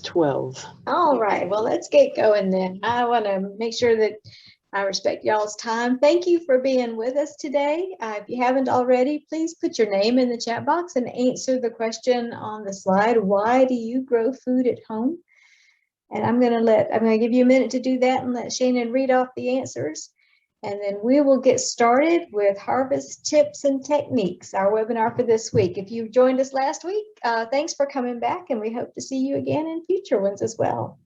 12. All right, well, let's get going then. I want to make sure that I respect y'all's time. Thank you for being with us today. If you haven't already, please put your name in the chat box and answer the question on the slide. Why do you grow food at home? And I'm going to give you a minute to do that and let Shannon read off the answers. And then we will get started with harvest tips and techniques, our webinar for this week. If you joined us last week, thanks for coming back, and we hope to see you again in future ones as well.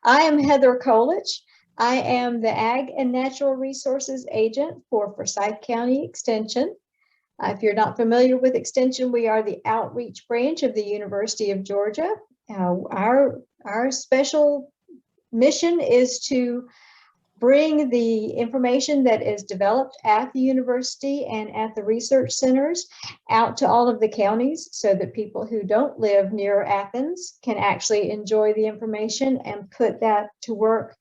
I am Heather Kolich. I am the Ag and Natural Resources Agent for Forsyth County Extension. If you're not familiar with Extension, we are the outreach branch of the University of Georgia. Our special mission is to bring the information that is developed at the university and at the research centers out to all of the counties so that people who don't live near Athens can actually enjoy the information and put that to work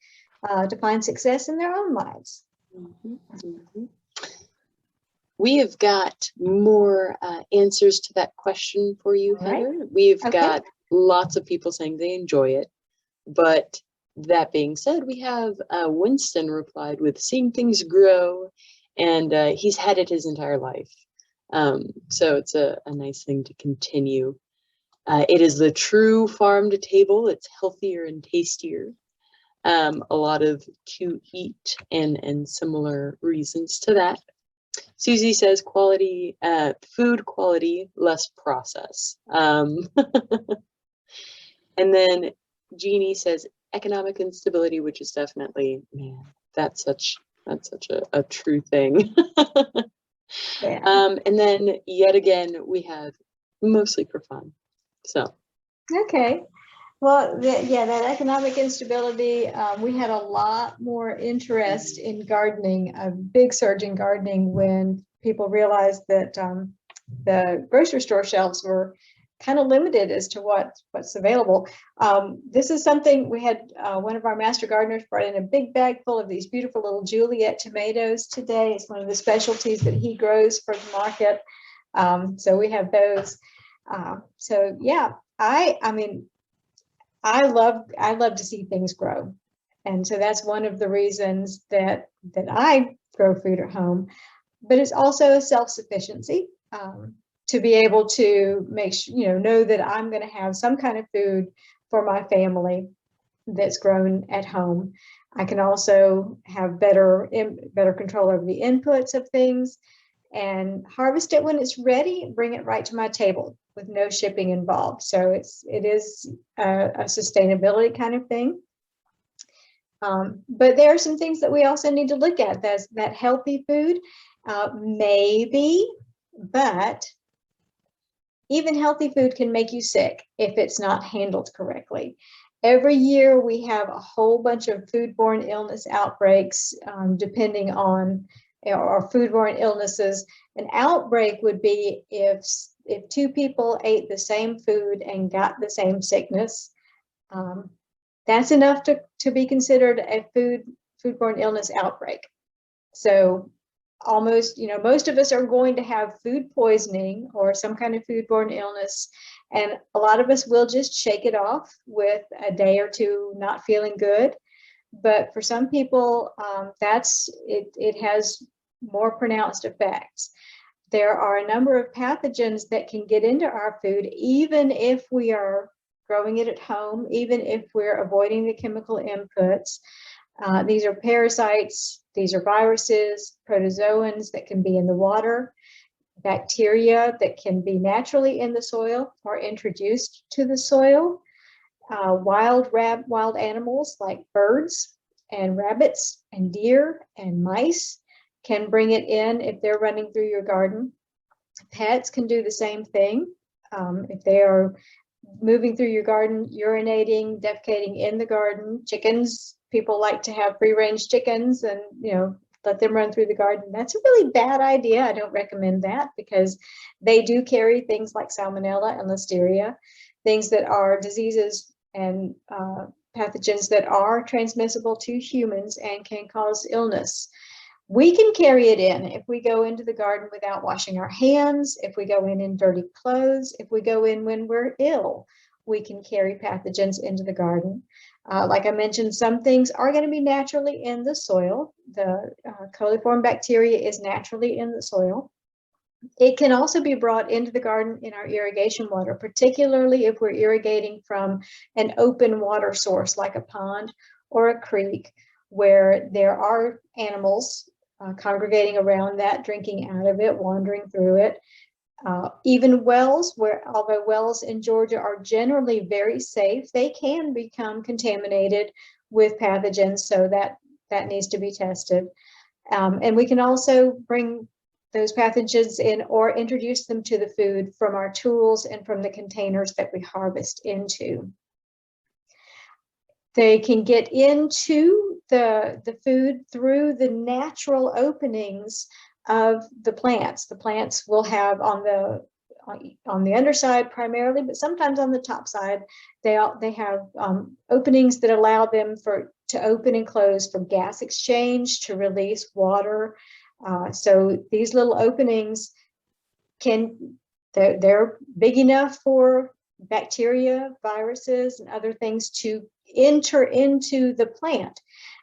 to find success in their own lives. We have got more answers to that question for you, Heather. Right. We've got lots of people saying they enjoy it, but that being said, we have Winston replied with seeing things grow, and he's had it his entire life. So it's a nice thing to continue. It is the true farm to table. It's healthier and tastier. A lot of to eat and similar reasons to that. Susie says quality, food quality, less process. And then Jeannie says economic instability, which is definitely, man, that's such a true thing. And then yet again, we have mostly for fun. So. Okay. Well, that economic instability, we had a lot more interest in gardening, a big surge in gardening when people realized that the grocery store shelves were kind of limited as to what's available. This is something we had, one of our master gardeners brought in a big bag full of these beautiful little Juliet tomatoes today. It's one of the specialties that he grows for the market. So we have those. So yeah, I love to see things grow. And so that's one of the reasons that I grow food at home, but it's also a self-sufficiency. To be able to make sure, know that I'm going to have some kind of food for my family that's grown at home. I can also have better control over the inputs of things and harvest it when it's ready, bring it right to my table with no shipping involved. So it is a sustainability kind of thing. But there are some things that we also need to look at. That's that healthy food, maybe, but even healthy food can make you sick if it's not handled correctly. Every year we have a whole bunch of foodborne illness outbreaks, depending on our foodborne illnesses. An outbreak would be if two people ate the same food and got the same sickness. That's enough to be considered a foodborne illness outbreak. So almost, most of us are going to have food poisoning or some kind of foodborne illness, and a lot of us will just shake it off with a day or two not feeling good. But for some people, it has more pronounced effects. There are a number of pathogens that can get into our food, even if we are growing it at home, even if we're avoiding the chemical inputs. These are parasites, these are viruses, protozoans that can be in the water, bacteria that can be naturally in the soil or introduced to the soil, wild animals like birds and rabbits and deer and mice can bring it in if they're running through your garden. Pets can do the same thing. If they are moving through your garden, urinating, defecating in the garden. Chickens, people like to have free-range chickens and, let them run through the garden. That's a really bad idea. I don't recommend that because they do carry things like salmonella and listeria, things that are diseases and pathogens that are transmissible to humans and can cause illness. We can carry it in if we go into the garden without washing our hands, if we go in dirty clothes, if we go in when we're ill, we can carry pathogens into the garden. Like I mentioned, some things are going to be naturally in the soil. The coliform bacteria is naturally in the soil. It can also be brought into the garden in our irrigation water, particularly if we're irrigating from an open water source like a pond or a creek, where there are animals congregating around that, drinking out of it, wandering through it. Even wells, although wells in Georgia are generally very safe, they can become contaminated with pathogens, so that needs to be tested. And we can also bring those pathogens in or introduce them to the food from our tools and from the containers that we harvest into. They can get into the food through the natural openings of the plants. The plants will have on the underside primarily, but sometimes on the top side, they have openings that allow them to open and close for gas exchange, to release water. So these little openings they're big enough for bacteria, viruses, and other things to enter into the plant.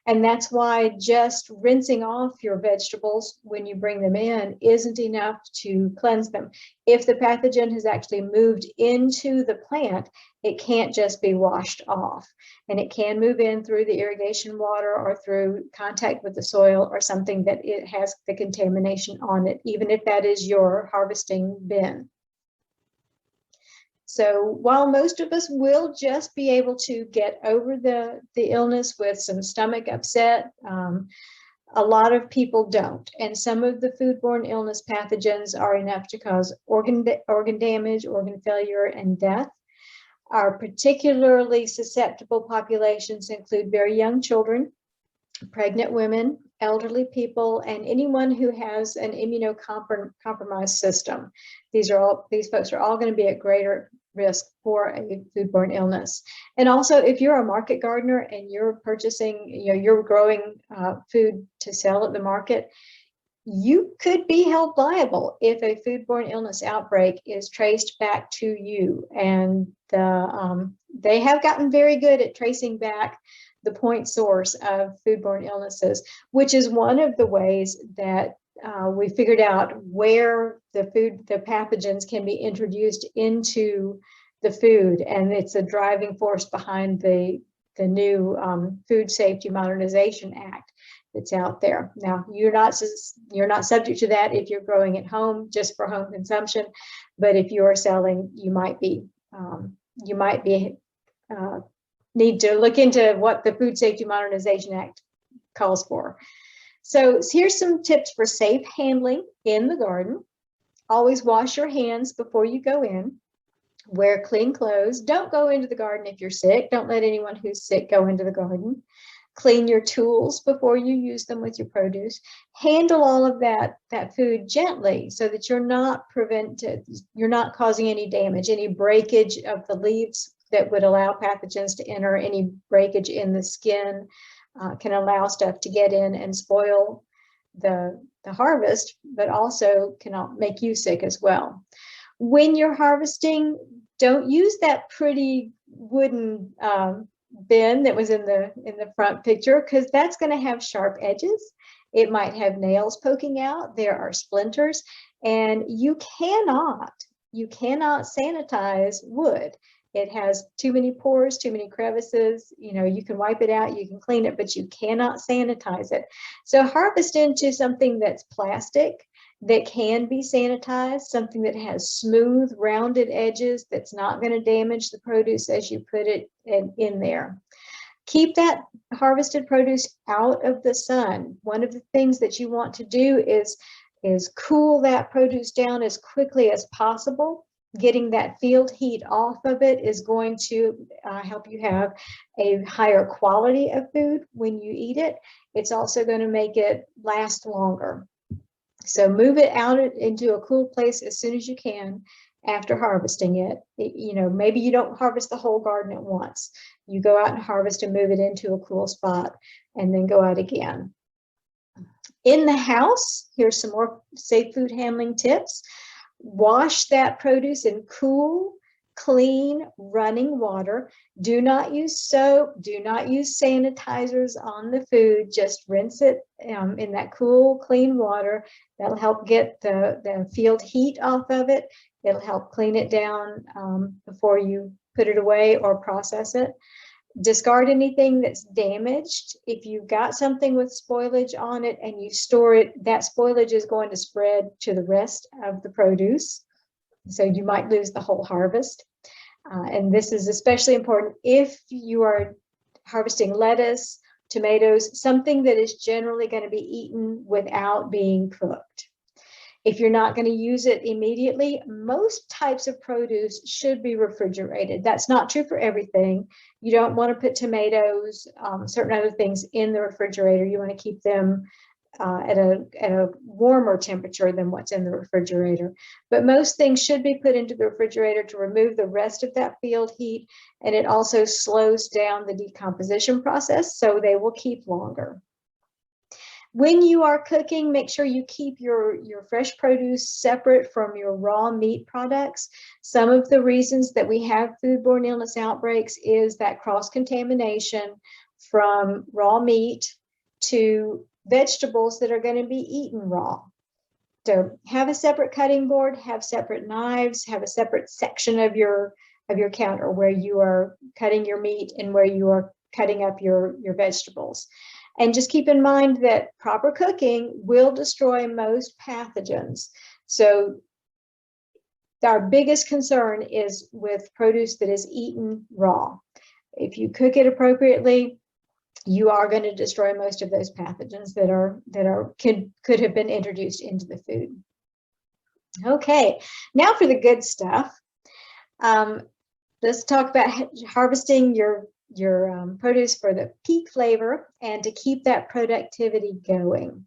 And that's why just rinsing off your vegetables when you bring them in isn't enough to cleanse them. If the pathogen has actually moved into the plant, it can't just be washed off. And it can move in through the irrigation water or through contact with the soil or something that it has the contamination on it, even if that is your harvesting bin. So while most of us will just be able to get over the illness with some stomach upset, a lot of people don't. And some of the foodborne illness pathogens are enough to cause organ damage, organ failure, and death. Our particularly susceptible populations include very young children, pregnant women, elderly people, and anyone who has an immunocompromised system. These folks are all going to be at greater risk for a foodborne illness. And also, if you're a market gardener and you're purchasing, you're growing food to sell at the market, you could be held liable if a foodborne illness outbreak is traced back to you. And they have gotten very good at tracing back the point source of foodborne illnesses, which is one of the ways that we figured out where the pathogens can be introduced into the food, and it's a driving force behind the new Food Safety Modernization Act that's out there. Now, you're not subject to that if you're growing at home just for home consumption, but if you are selling, you might need to look into what the Food Safety Modernization Act calls for. So here's some tips for safe handling in the garden. Always wash your hands before you go in. Wear clean clothes. Don't go into the garden if you're sick. Don't let anyone who's sick go into the garden. Clean your tools before you use them with your produce. Handle all of that food gently so that you're not causing any damage, any breakage of the leaves that would allow pathogens to enter, any breakage in the skin. Can allow stuff to get in and spoil the harvest, but also can make you sick as well. When you're harvesting, don't use that pretty wooden bin that was in the front picture, because that's going to have sharp edges. It might have nails poking out. There are splinters, and you cannot sanitize wood. It has too many pores, too many crevices. You can wipe it out, you can clean it, but you cannot sanitize it. So harvest into something that's plastic, that can be sanitized, something that has smooth, rounded edges that's not going to damage the produce as you put it in there. Keep that harvested produce out of the sun. One of the things that you want to do is cool that produce down as quickly as possible. Getting that field heat off of it is going to help you have a higher quality of food when you eat it. It's also going to make it last longer. So move it out into a cool place as soon as you can after harvesting it. Maybe you don't harvest the whole garden at once. You go out and harvest and move it into a cool spot and then go out again. In the house, here's some more safe food handling tips. Wash that produce in cool, clean running water. Do not use soap. Do not use sanitizers on the food. Just rinse it in that cool, clean water. That'll help get the field heat off of it. It'll help clean it down before you put it away or process it. Discard anything that's damaged. If you've got something with spoilage on it and you store it, that spoilage is going to spread to the rest of the produce. So you might lose the whole harvest. And this is especially important if you are harvesting lettuce, tomatoes, something that is generally going to be eaten without being cooked. If you're not going to use it immediately, most types of produce should be refrigerated. That's not true for everything. You don't want to put tomatoes, certain other things in the refrigerator. You want to keep them at a warmer temperature than what's in the refrigerator. But most things should be put into the refrigerator to remove the rest of that field heat, and it also slows down the decomposition process, so they will keep longer. When you are cooking, make sure you keep your fresh produce separate from your raw meat products. Some of the reasons that we have foodborne illness outbreaks is that cross-contamination from raw meat to vegetables that are going to be eaten raw. So have a separate cutting board, have separate knives, have a separate section of your counter where you are cutting your meat and where you are cutting up your vegetables. And just keep in mind that proper cooking will destroy most pathogens. So our biggest concern is with produce that is eaten raw. If you cook it appropriately, you are going to destroy most of those pathogens that could have been introduced into the food. Okay, now for the good stuff. Let's talk about harvesting your produce for the peak flavor and to keep that productivity going.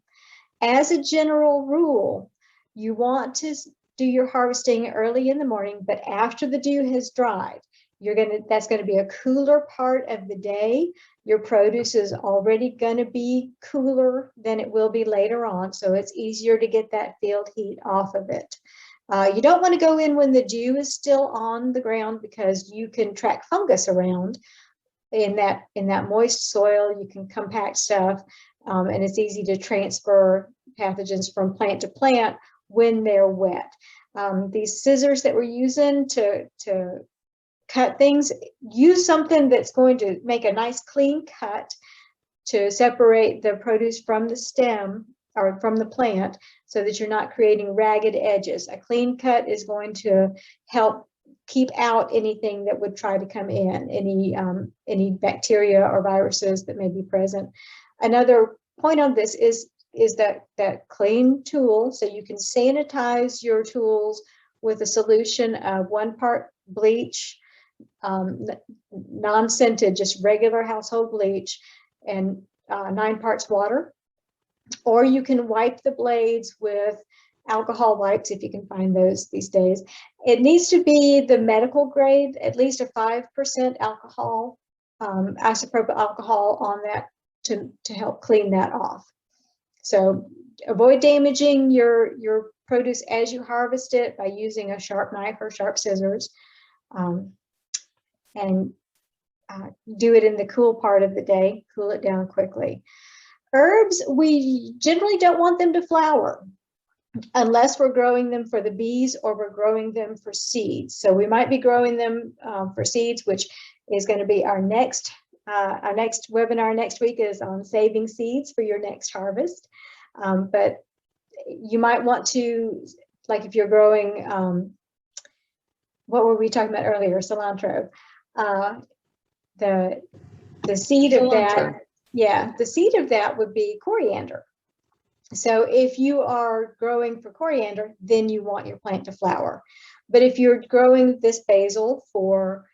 As a general rule, you want to do your harvesting early in the morning, but after the dew has dried, that's going to be a cooler part of the day. Your produce is already going to be cooler than it will be later on, so it's easier to get that field heat off of it. You don't want to go in when the dew is still on the ground because you can track fungus around in that moist soil. You can compact stuff, and it's easy to transfer pathogens from plant to plant when they're wet. These scissors that we're using to cut things, use something that's going to make a nice clean cut to separate the produce from the stem or from the plant so that you're not creating ragged edges. A clean cut is going to help keep out anything that would try to come in, any bacteria or viruses that may be present. Another point on this is that clean tool, so you can sanitize your tools with a solution of 1 part bleach, non-scented, just regular household bleach, and 9 parts water. Or you can wipe the blades with alcohol wipes if you can find those these days. It needs to be the medical grade, at least a 5% alcohol, isopropyl alcohol on that to help clean that off. So avoid damaging your produce as you harvest it by using a sharp knife or sharp scissors, and do it in the cool part of the day. Cool it down quickly. Herbs, we generally don't want them to flower unless we're growing them for the bees or we're growing them for seeds. So we might be growing them for seeds, which is going to be our next webinar next week is on saving seeds for your next harvest. But you might want to, like if you're growing, what were we talking about earlier? Cilantro. The seed of that, yeah, the seed of that would be coriander. So if you are growing for coriander, then you want your plant to flower. But if you're growing this basil for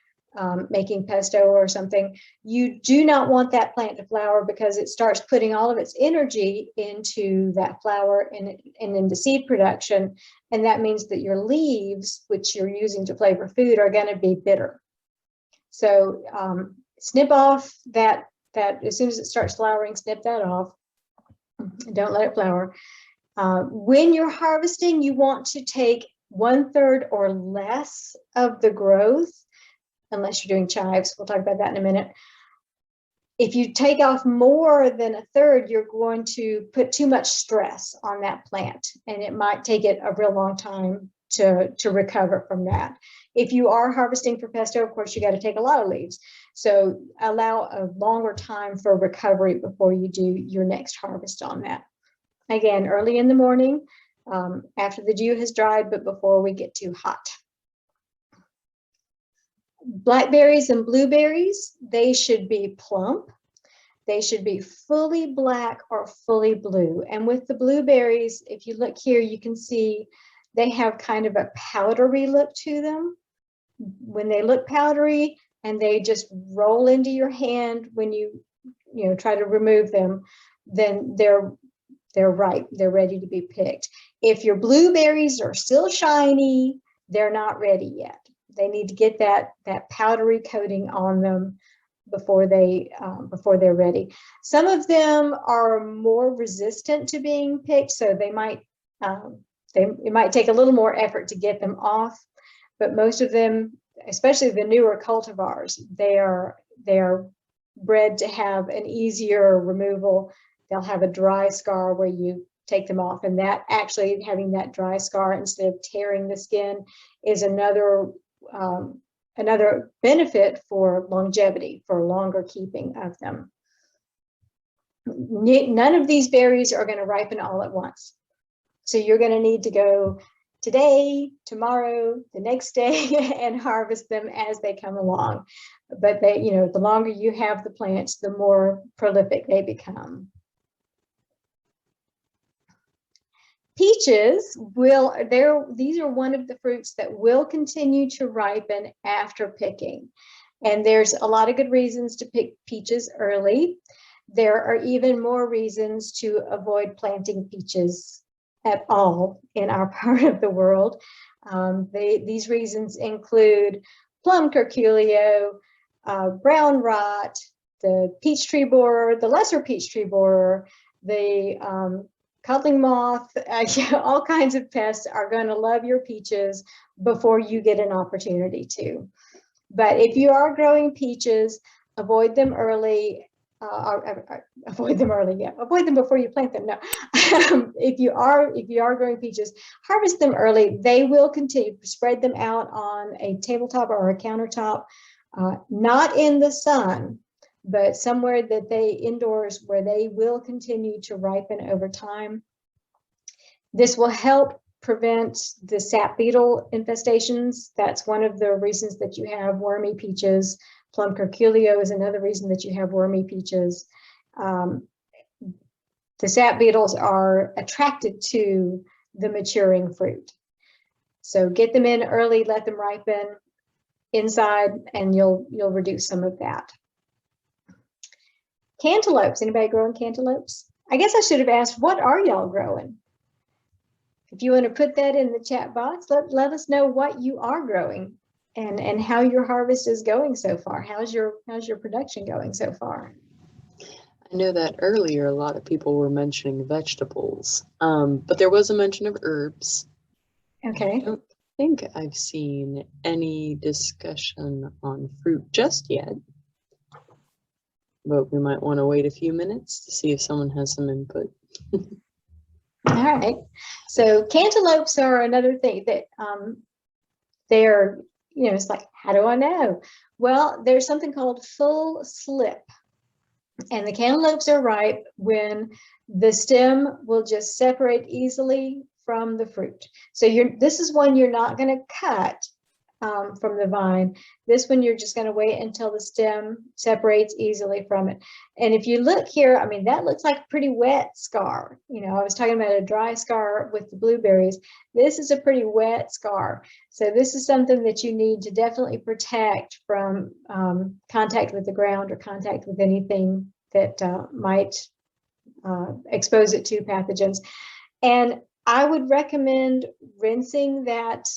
making pesto or something, you do not want that plant to flower because it starts putting all of its energy into that flower and into seed production. And that means that your leaves, which you're using to flavor food, are going to be bitter. So snip off that as soon as it starts flowering, snip that off. Don't let it flower. When you're harvesting, you want to take 1/3 or less of the growth, unless you're doing chives. We'll talk about that in a minute. If you take off more than 1/3, you're going to put too much stress on that plant, and it might take it a real long time to recover from that. If you are harvesting for pesto, of course, you got to take a lot of leaves. So allow a longer time for recovery before you do your next harvest on that. Again, early in the morning, after the dew has dried, but before we get too hot. Blackberries and blueberries, they should be plump. They should be fully black or fully blue. And with the blueberries, if you look here, you can see they have kind of a powdery look to them. When they look powdery and they just roll into your hand when you try to remove them, then they're ripe. They're ready to be picked. If your blueberries are still shiny, they're not ready yet. They need to get that powdery coating on them before they're ready. Some of them are more resistant to being picked, so they might it might take a little more effort to get them off. But most of them, especially the newer cultivars, they are bred to have an easier removal. They'll have a dry scar where you take them off, and that actually having that dry scar instead of tearing the skin is another benefit for longevity, for longer keeping of them. None of these berries are going to ripen all at once. So you're going to need to go today, tomorrow, the next day, and harvest them as they come along. But the longer you have the plants, the more prolific they become. Peaches these are one of the fruits that will continue to ripen after picking. And there's a lot of good reasons to pick peaches early. There are even more reasons to avoid planting peaches at all in our part of the world. These reasons include plum curculio, brown rot, the peach tree borer, the lesser peach tree borer, the cutting moth, all kinds of pests are going to love your peaches before you get an opportunity to. But if you are growing peaches, avoid them early. Avoid them early, yeah. Avoid them before you plant them. No, if you are growing peaches, harvest them early. They will continue. Spread them out on a tabletop or a countertop, not in the sun, but somewhere indoors where they will continue to ripen over time. This will help prevent the sap beetle infestations. That's one of the reasons that you have wormy peaches. Plum curculio is another reason that you have wormy peaches. The sap beetles are attracted to the maturing fruit. So get them in early, let them ripen inside, and you'll reduce some of that. Cantaloupes, anybody growing cantaloupes? I guess I should have asked, what are y'all growing? If you want to put that in the chat box, let us know what you are growing and how your harvest is going so far. How's your production going so far? I know that earlier a lot of people were mentioning vegetables, but there was a mention of herbs. Okay. I don't think I've seen any discussion on fruit just yet. But we might want to wait a few minutes to see if someone has some input. All right. So cantaloupes are another thing that they're, it's like, how do I know? Well, there's something called full slip. And the cantaloupes are ripe when the stem will just separate easily from the fruit. So this is one you're not going to cut from the vine. This one you're just going to wait until the stem separates easily from it. And if you look here, I mean, that looks like a pretty wet scar. I was talking about a dry scar with the blueberries. This is a pretty wet scar. So this is something that you need to definitely protect from contact with the ground or contact with anything that might expose it to pathogens. And I would recommend rinsing that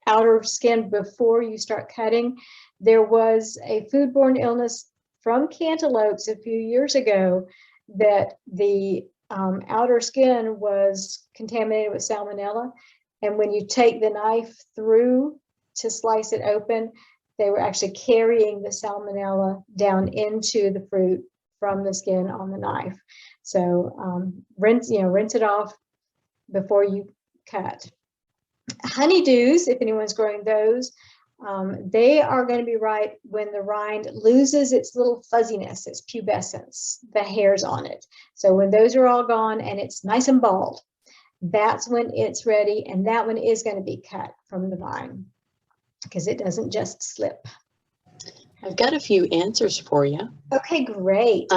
outer skin before you start cutting. There was a foodborne illness from cantaloupes a few years ago that the outer skin was contaminated with salmonella. And when you take the knife through to slice it open, they were actually carrying the salmonella down into the fruit from the skin on the knife. So rinse it off before you cut. Honeydews, if anyone's growing those, they are going to be ripe when the rind loses its little fuzziness, its pubescence, the hairs on it. So when those are all gone and it's nice and bald, that's when it's ready, and that one is going to be cut from the vine because it doesn't just slip. I've got a few answers for you. Okay, great.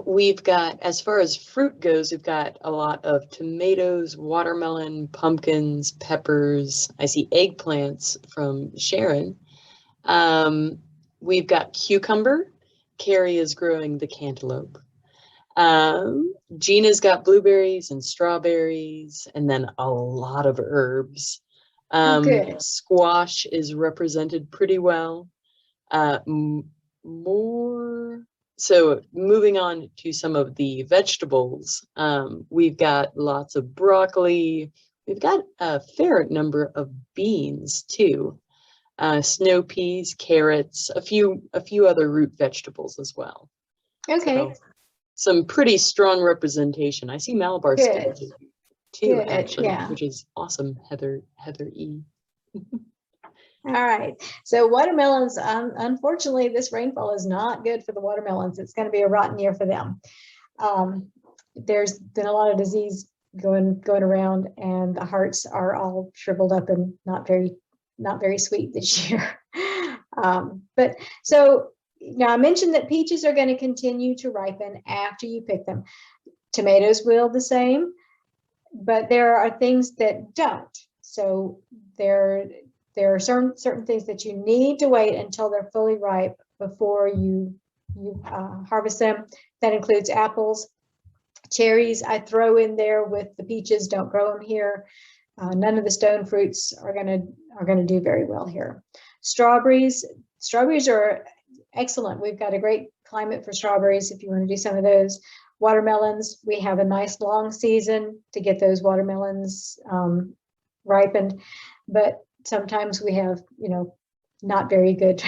We've got, as far as fruit goes, we've got a lot of tomatoes, watermelon, pumpkins, peppers. I see eggplants from Sharon. We've got cucumber. Carrie is growing the cantaloupe. Gina's got blueberries and strawberries, and then a lot of herbs. Good. Squash is represented pretty well. So moving on to some of the vegetables, we've got lots of broccoli. We've got a fair number of beans too. Snow peas, carrots, a few other root vegetables as well. Okay. So, some pretty strong representation. I see Malabar spinach too, actually, yeah. which is awesome, Heather E. All right. So watermelons, unfortunately, this rainfall is not good for the watermelons. It's going to be a rotten year for them. There's been a lot of disease going around, and the hearts are all shriveled up and not very sweet this year. But so now I mentioned that peaches are going to continue to ripen after you pick them. Tomatoes will the same, but there are things that don't. So there are certain things that you need to wait until they're fully ripe before you harvest them. That includes apples, cherries. I throw in there with the peaches. Don't grow them here. None of the stone fruits are gonna do very well here. Strawberries are excellent. We've got a great climate for strawberries if you want to do some of those. Watermelons, we have a nice long season to get those watermelons ripened, but sometimes we have, not very good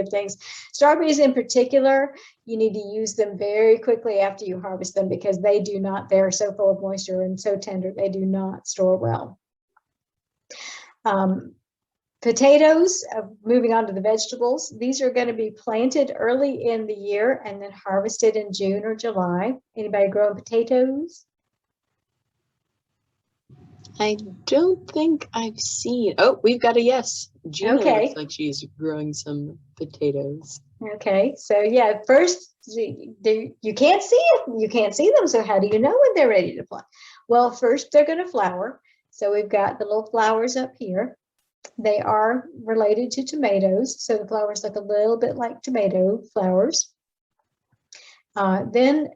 things. Strawberries in particular, you need to use them very quickly after you harvest them because they're so full of moisture and so tender, they do not store well. Potatoes, moving on to the vegetables, these are going to be planted early in the year and then harvested in June or July. Anybody growing potatoes? I don't think I've seen. Oh, we've got a yes. Gina looks like she's growing some potatoes. Okay, so yeah, first you can't see it. You can't see them. So how do you know when they're ready to plant? Well, first they're going to flower. So we've got the little flowers up here. They are related to tomatoes. So the flowers look a little bit like tomato flowers. Then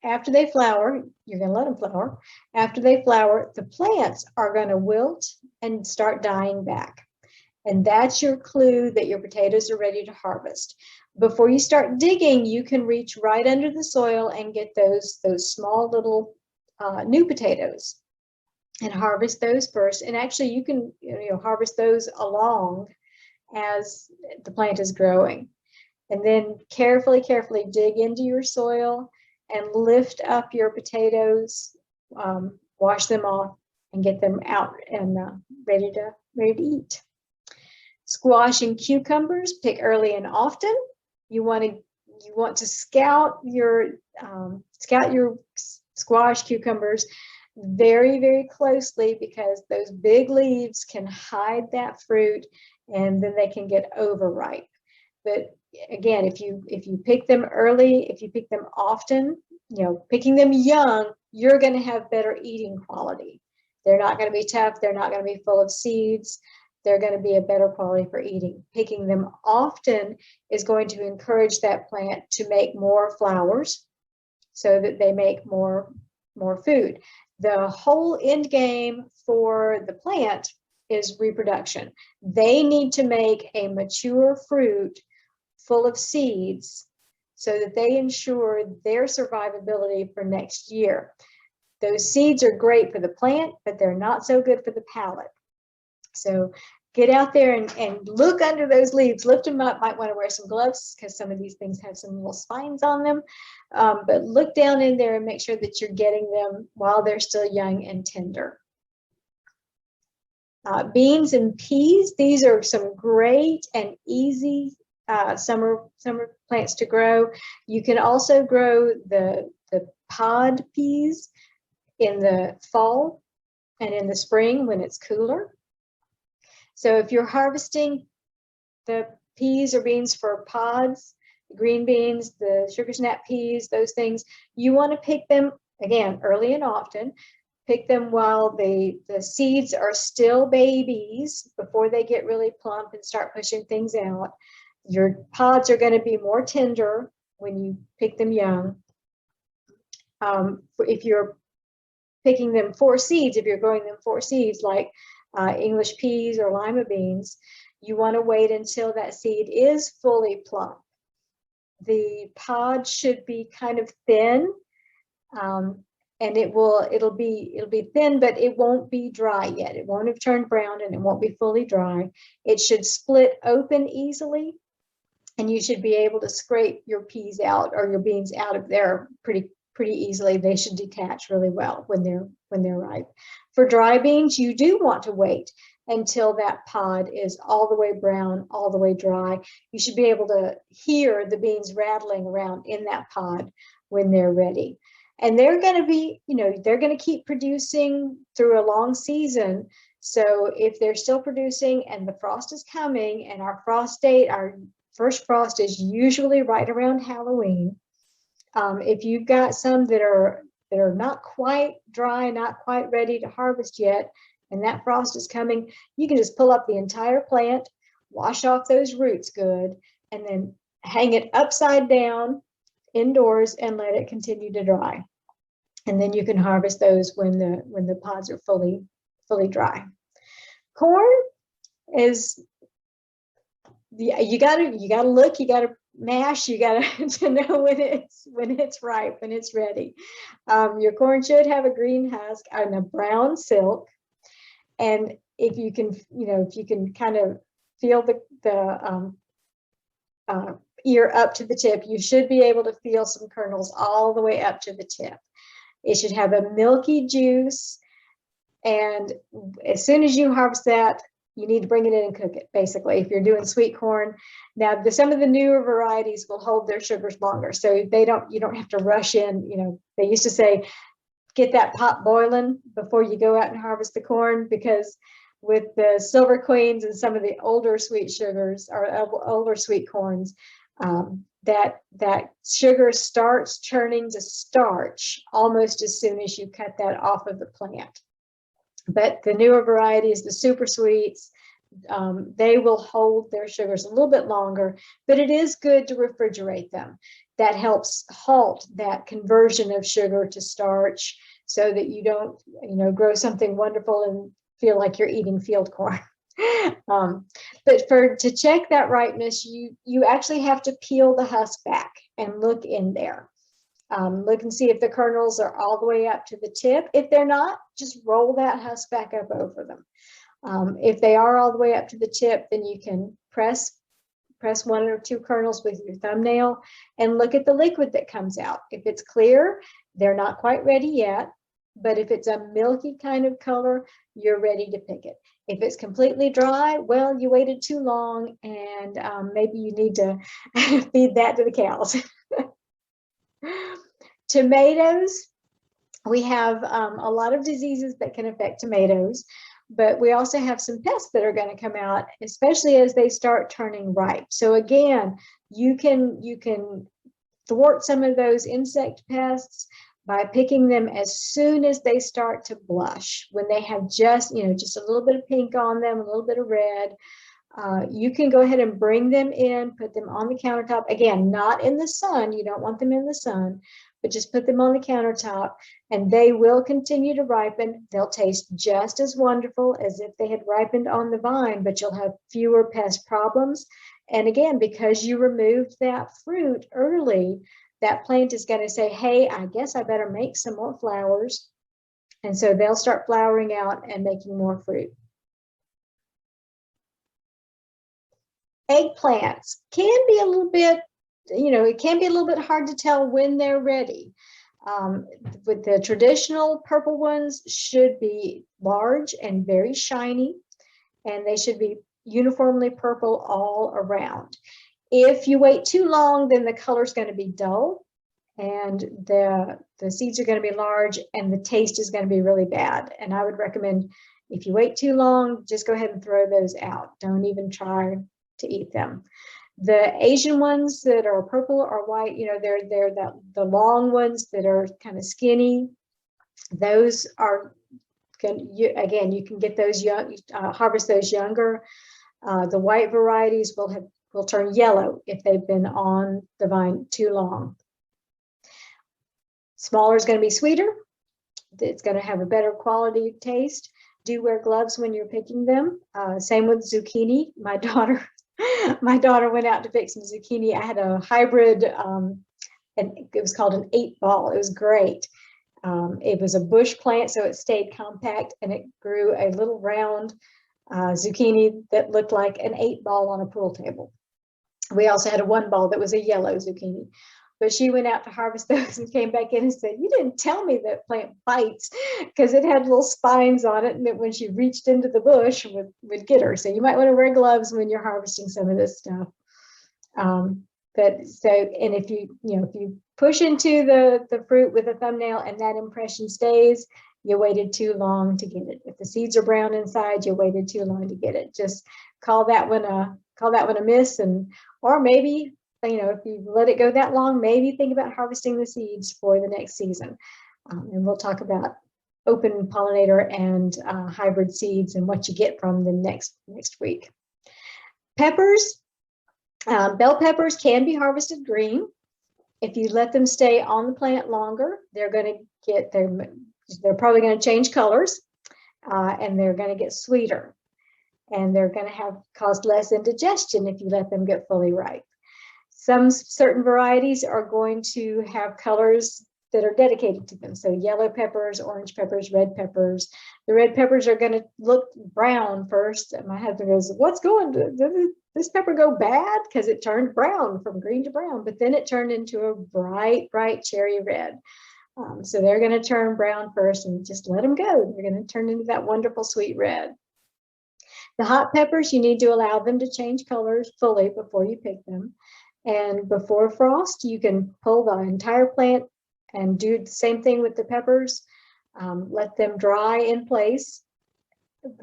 after they flower, you're going to let them flower. After they flower, the plants are going to wilt and start dying back. And that's your clue that your potatoes are ready to harvest. Before you start digging, you can reach right under the soil and get those small little new potatoes and harvest those first. And actually, you can harvest those along as the plant is growing. And then carefully dig into your soil and lift up your potatoes, wash them off, and get them out and ready to eat. Squash and cucumbers, pick early and often. You want to scout your squash cucumbers very, very closely because those big leaves can hide that fruit and then they can get overripe. But again, if you pick them early, if you pick them often, picking them young, you're going to have better eating quality. They're not going to be tough. They're not going to be full of seeds. They're going to be a better quality for eating. Picking them often is going to encourage that plant to make more flowers so that they make more food. The whole end game for the plant is reproduction. They need to make a mature fruit full of seeds so that they ensure their survivability for next year. Those seeds are great for the plant, but they're not so good for the palate. So get out there and look under those leaves, lift them up. Might want to wear some gloves because some of these things have some little spines on them. But look down in there and make sure that you're getting them while they're still young and tender. Beans and peas, these are some great and easy summer plants to grow. You can also grow the pod peas in the fall and in the spring when it's cooler. So if you're harvesting the peas or beans for pods, the green beans, the sugar snap peas, those things, you want to pick them, again, early and often. Pick them while the seeds are still babies before they get really plump and start pushing things out. Your pods are going to be more tender when you pick them young. If you're picking them for seeds, if you're growing them for seeds like English peas or lima beans, you want to wait until that seed is fully plump. The pod should be kind of thin, and it'll be thin, but it won't be dry yet. It won't have turned brown and it won't be fully dry. It should split open easily, and you should be able to scrape your peas out or your beans out of there pretty easily. They should detach really well when they're ripe. For dry beans, you do want to wait until that pod is all the way brown, all the way dry. You should be able to hear the beans rattling around in that pod when they're ready. And they're going to be, they're going to keep producing through a long season. So if they're still producing and the frost is coming, and our frost date, our first frost is usually right around Halloween. If you've got some that are not quite dry, not quite ready to harvest yet, and that frost is coming, you can just pull up the entire plant, wash off those roots good, and then hang it upside down indoors and let it continue to dry. And then you can harvest those when the pods are fully dry. Corn is, you gotta look, you gotta mash, you gotta to know when it's ripe, when it's ready. Your corn should have a green husk and a brown silk. And if you can kind of feel the ear up to the tip, you should be able to feel some kernels all the way up to the tip. It should have a milky juice, and as soon as you harvest that, you need to bring it in and cook it, basically, if you're doing sweet corn. Now, some of the newer varieties will hold their sugars longer, so you don't have to rush in. They used to say, get that pot boiling before you go out and harvest the corn, because with the Silver Queens and some of the older sweet sugars or older sweet corns, that sugar starts turning to starch almost as soon as you cut that off of the plant. But the newer varieties, the super sweets, they will hold their sugars a little bit longer, but it is good to refrigerate them. That helps halt that conversion of sugar to starch, so that you don't, grow something wonderful and feel like you're eating field corn. But to check that ripeness, you actually have to peel the husk back and look in there. Look and see if the kernels are all the way up to the tip. If they're not, just roll that husk back up over them. If they are all the way up to the tip, then you can press one or two kernels with your thumbnail and look at the liquid that comes out. If it's clear, they're not quite ready yet. But if it's a milky kind of color, you're ready to pick it. If it's completely dry, well, you waited too long, and maybe you need to feed that to the cows. Tomatoes, we have a lot of diseases that can affect tomatoes, but we also have some pests that are going to come out, especially as they start turning ripe. So again, you can thwart some of those insect pests by picking them as soon as they start to blush. When they have just a little bit of pink on them, a little bit of red, you can go ahead and bring them in, put them on the countertop. Again, not in the sun. You don't want them in the sun, but just put them on the countertop, and they will continue to ripen. They'll taste just as wonderful as if they had ripened on the vine, but you'll have fewer pest problems, And again, because you removed that fruit early, that plant is going to say, hey, I guess I better make some more flowers. And so they'll start flowering out and making more fruit. Eggplants can be a little bit, it can be a little bit hard to tell when they're ready. With the traditional purple ones should be large and very shiny, and they should be uniformly purple all around. If you wait too long, then the color is going to be dull, and the seeds are going to be large, and the taste is going to be really bad. And I would recommend, if you wait too long, just go ahead and throw those out. Don't even try to eat them. The Asian ones that are purple or white, they're the long ones that are kind of skinny. Those are, you can get those young, harvest those younger. The white varieties will turn yellow if they've been on the vine too long. Smaller is going to be sweeter. It's going to have a better quality taste. Do wear gloves when you're picking them. Same with zucchini. My daughter went out to pick some zucchini. I had a hybrid, and it was called an 8-ball. It was great. It was a bush plant, so it stayed compact, and it grew a little round zucchini that looked like an 8-ball on a pool table. We also had a 1-ball that was a yellow zucchini. But she went out to harvest those and came back in and said, you didn't tell me that plant bites, because it had little spines on it, and that when she reached into the bush would get her. So you might want to wear gloves when you're harvesting some of this stuff. And if you push into the fruit with a thumbnail and that impression stays, you waited too long to get it. If the seeds are brown inside, you waited too long to get it. Just call that one a miss, or maybe, if you let it go that long, maybe think about harvesting the seeds for the next season. And we'll talk about open pollinator and hybrid seeds and what you get from them next week. Peppers, bell peppers can be harvested green. If you let them stay on the plant longer, they're probably going to change colors, and they're going to get sweeter, and they're going to cause less indigestion if you let them get fully ripe. Some certain varieties are going to have colors that are dedicated to them. So yellow peppers, orange peppers, red peppers. The red peppers are going to look brown first. And my husband goes, did this pepper go bad? Because it turned brown, from green to brown, but then it turned into a bright, bright cherry red. So they're going to turn brown first, and just let them go. They're going to turn into that wonderful sweet red. The hot peppers, you need to allow them to change colors fully before you pick them. And before frost, you can pull the entire plant and do the same thing with the peppers. Let them dry in place,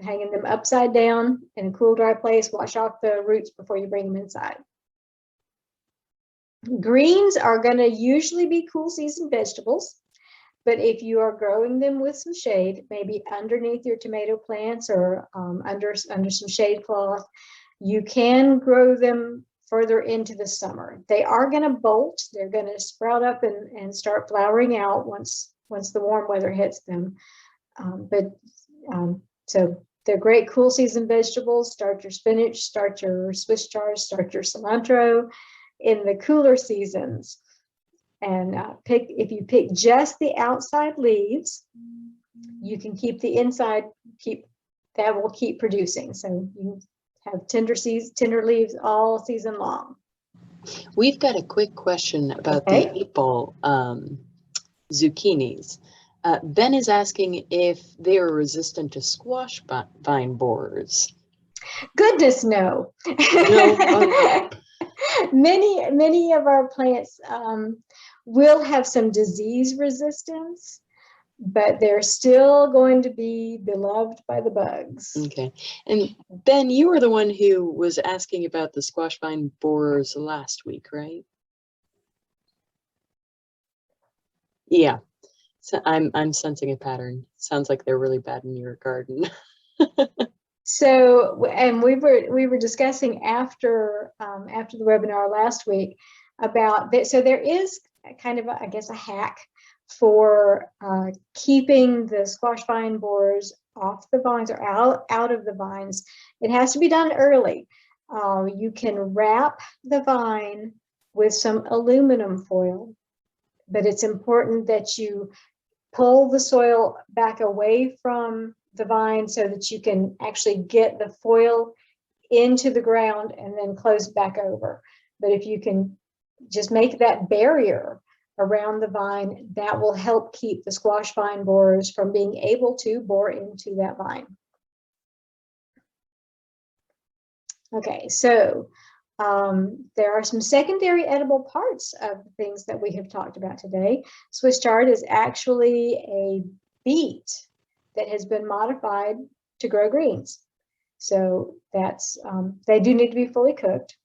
hanging them upside down in a cool, dry place. Wash off the roots before you bring them inside. Greens are going to usually be cool season vegetables, but if you are growing them with some shade, maybe underneath your tomato plants or under some shade cloth, you can grow them further into the summer. They are going to bolt. They're going to sprout up and start flowering out once the warm weather hits them. So they're great cool season vegetables. Start your spinach, start your Swiss chard, start your cilantro in the cooler seasons. And if you pick just the outside leaves, you can keep the inside, that will keep producing. So you have tender leaves all season long. We've got a quick question about the 8-ball zucchinis. Ben is asking if they are resistant to squash vine borers. Goodness, no. No? Oh, no. Many of our plants will have some disease resistance, but they're still going to be beloved by the bugs. Okay. And Ben, you were the one who was asking about the squash vine borers last week, right? Yeah. So I'm sensing a pattern. Sounds like they're really bad in your garden. So, and we were discussing after the webinar last week about that. So there is kind of I guess a hack for keeping the squash vine borers off the vines or out of the vines. It has to be done early. You can wrap the vine with some aluminum foil, but it's important that you pull the soil back away from the vine so that you can actually get the foil into the ground and then close it back over. But if you can just make that barrier around the vine, that will help keep the squash vine borers from being able to bore into that vine. Okay, so there are some secondary edible parts of the things that we have talked about today. Swiss chard is actually a beet that has been modified to grow greens. So that's, they do need to be fully cooked.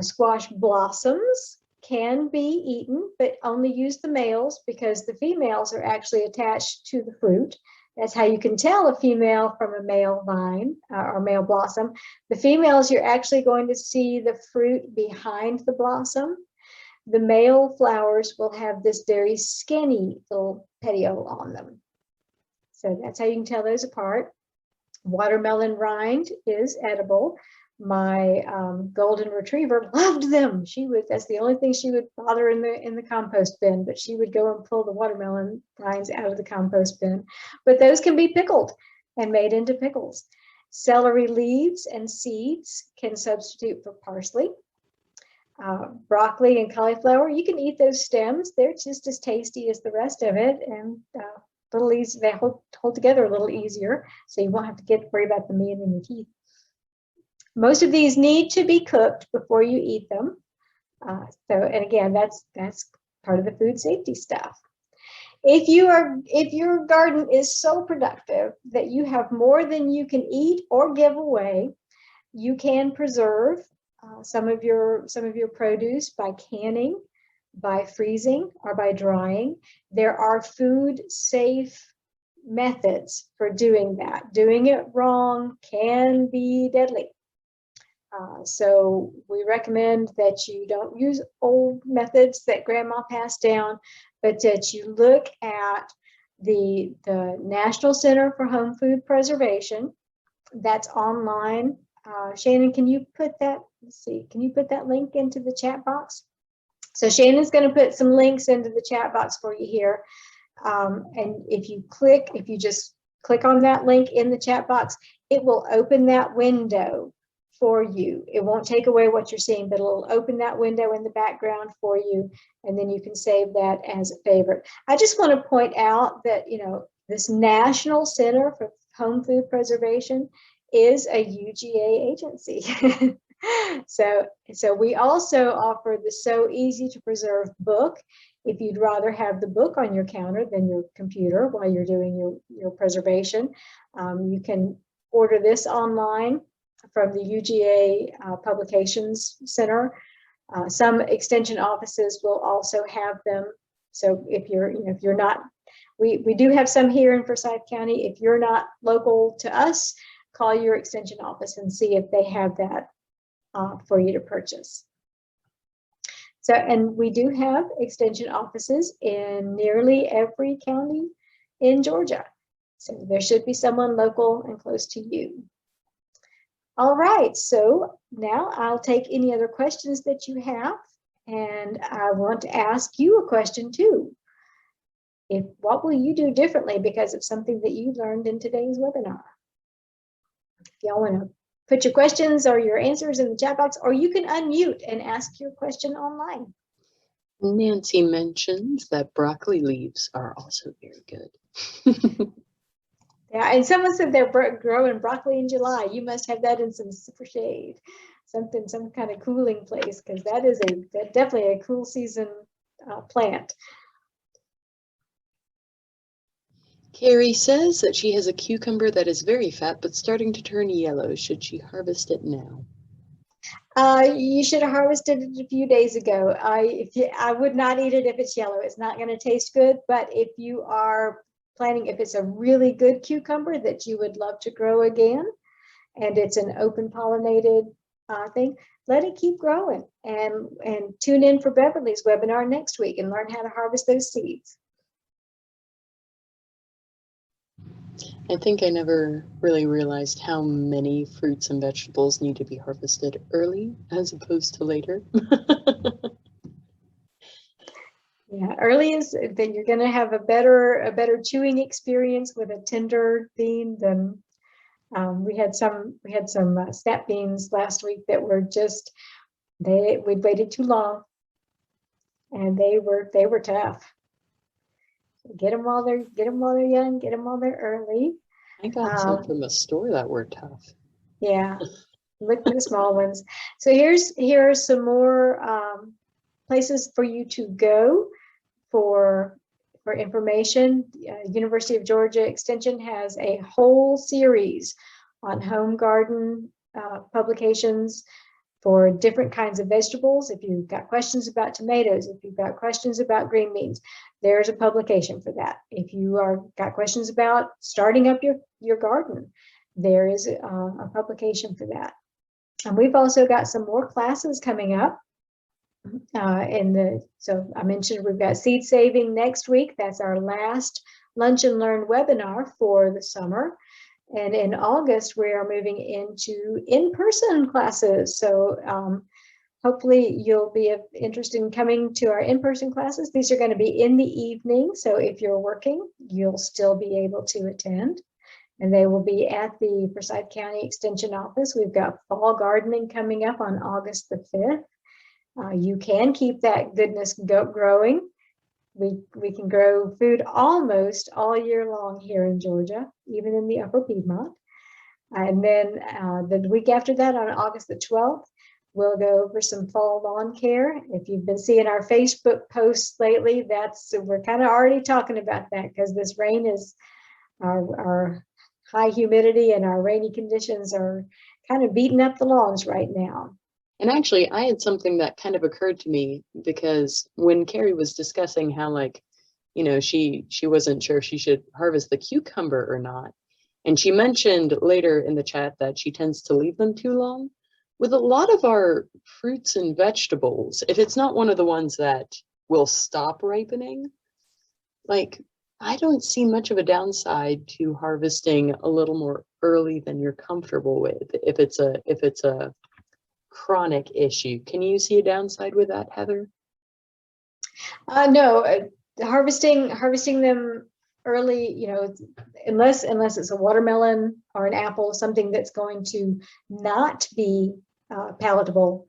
Squash blossoms can be eaten, but only use the males because the females are actually attached to the fruit. That's how you can tell a female from a male vine or male blossom. The females, you're actually going to see the fruit behind the blossom. The male flowers will have this very skinny little petiole on them. So that's how you can tell those apart. Watermelon rind is edible. My golden retriever loved them. That's the only thing she would bother in the compost bin, but she would go and pull the watermelon rinds out of the compost bin. But those can be pickled and made into pickles. Celery leaves and seeds can substitute for parsley. Broccoli and cauliflower, you can eat those stems. They're just as tasty as the rest of it, and little easy. They hold together a little easier, so you won't have to worry about the meat in your teeth. Most of these need to be cooked before you eat them. And again, that's part of the food safety stuff. If your garden is so productive that you have more than you can eat or give away, you can preserve some of your produce by canning, by freezing, or by drying. There are food safe methods for doing that. Doing it wrong can be deadly. So we recommend that you don't use old methods that grandma passed down, but that you look at the National Center for Home Food Preservation. That's online. Shannon, can you put that, can you put that link into the chat box? So Shannon's going to put some links into the chat box for you here. And if you just click on that link in the chat box, it will open that window for you. It won't take away what you're seeing, but it'll open that window in the background for you, and then you can save that as a favorite. I just want to point out that, this National Center for Home Food Preservation is a UGA agency. So we also offer the So Easy to Preserve book. If you'd rather have the book on your counter than your computer while you're doing your preservation, you can order this online from the UGA Publications Center. Some extension offices will also have them. So if you're not, we do have some here in Forsyth County. If you're not local to us, call your extension office and see if they have that for you to purchase. So, and we do have extension offices in nearly every county in Georgia. So there should be someone local and close to you. All right, so now I'll take any other questions that you have, and I want to ask you a question too. What will you do differently because of something that you learned in today's webinar? If y'all want to put your questions or your answers in the chat box, or you can unmute and ask your question online. Nancy mentions that broccoli leaves are also very good. Yeah, and someone said they're growing broccoli in July. You must have that in some super shade, some kind of cooling place, because that is definitely a cool season plant. Carrie says that she has a cucumber that is very fat but starting to turn yellow. Should she harvest it now? You should have harvested it a few days ago. I would not eat it if it's yellow. It's not going to taste good. But if you are planning, if it's a really good cucumber that you would love to grow again, and it's an open pollinated thing, let it keep growing, and tune in for Beverly's webinar next week and learn how to harvest those seeds. I think I never really realized how many fruits and vegetables need to be harvested early as opposed to later. Yeah, early is then you're going to have a better chewing experience with a tender bean than we had some snap beans last week that were just we'd waited too long, and they were tough. Get them while they're young, get them while they're early. I got some from a store that were tough. Yeah, look for the small ones. So here are some more places for you to go for information. University of Georgia Extension has a whole series on home garden publications for different kinds of vegetables. If you've got questions about tomatoes, if you've got questions about green beans, there's a publication for that. If you got questions about starting up your garden, there is a publication for that. And we've also got some more classes coming up. So I mentioned we've got seed saving next week. That's our last Lunch and Learn webinar for the summer. And in August, we are moving into in-person classes. So hopefully you'll be interested in coming to our in-person classes. These are going to be in the evening. So if you're working, you'll still be able to attend. And they will be at the Forsyth County Extension Office. We've got fall gardening coming up on August the 5th. You can keep that goodness growing. We can grow food almost all year long here in Georgia, even in the Upper Piedmont. And then the week after that, on August the 12th, we'll go over some fall lawn care. If you've been seeing our Facebook posts lately, we're kind of already talking about that, because this rain is our high humidity and our rainy conditions are kind of beating up the lawns right now. And actually, I had something that kind of occurred to me, because when Carrie was discussing how, like, you know, she wasn't sure she should harvest the cucumber or not. And she mentioned later in the chat that she tends to leave them too long. With a lot of our fruits and vegetables, if it's not one of the ones that will stop ripening, like, I don't see much of a downside to harvesting a little more early than you're comfortable with, if it's a chronic issue. Can you see a downside with that, Heather? No, harvesting them early, you know, unless it's a watermelon or an apple, something that's going to not be palatable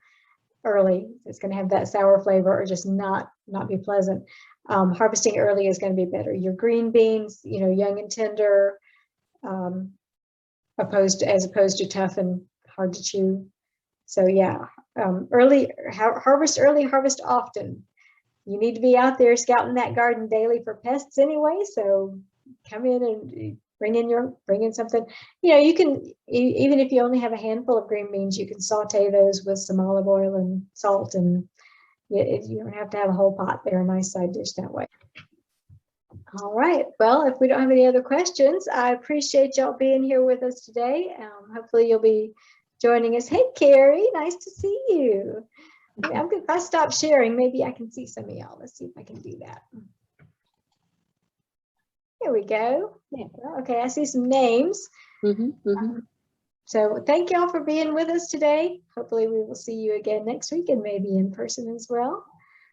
early. It's going to have that sour flavor or just not be pleasant. Harvesting early is going to be better. Your green beans, you know, young and tender, as opposed to tough and hard to chew. So yeah, harvest early, harvest often. You need to be out there scouting that garden daily for pests anyway. So come in and bring in something. You know, you can, even if you only have a handful of green beans, you can saute those with some olive oil and salt, and you don't have to have a whole pot. They're a nice side dish that way. All right. Well, if we don't have any other questions, I appreciate y'all being here with us today. Hopefully you'll be joining us. Hey, Carrie, nice to see you. If I stop sharing, maybe I can see some of y'all. Let's see if I can do that. Here we go. Yeah. Okay, I see some names. So thank y'all for being with us today. Hopefully we will see you again next week, and maybe in person as well.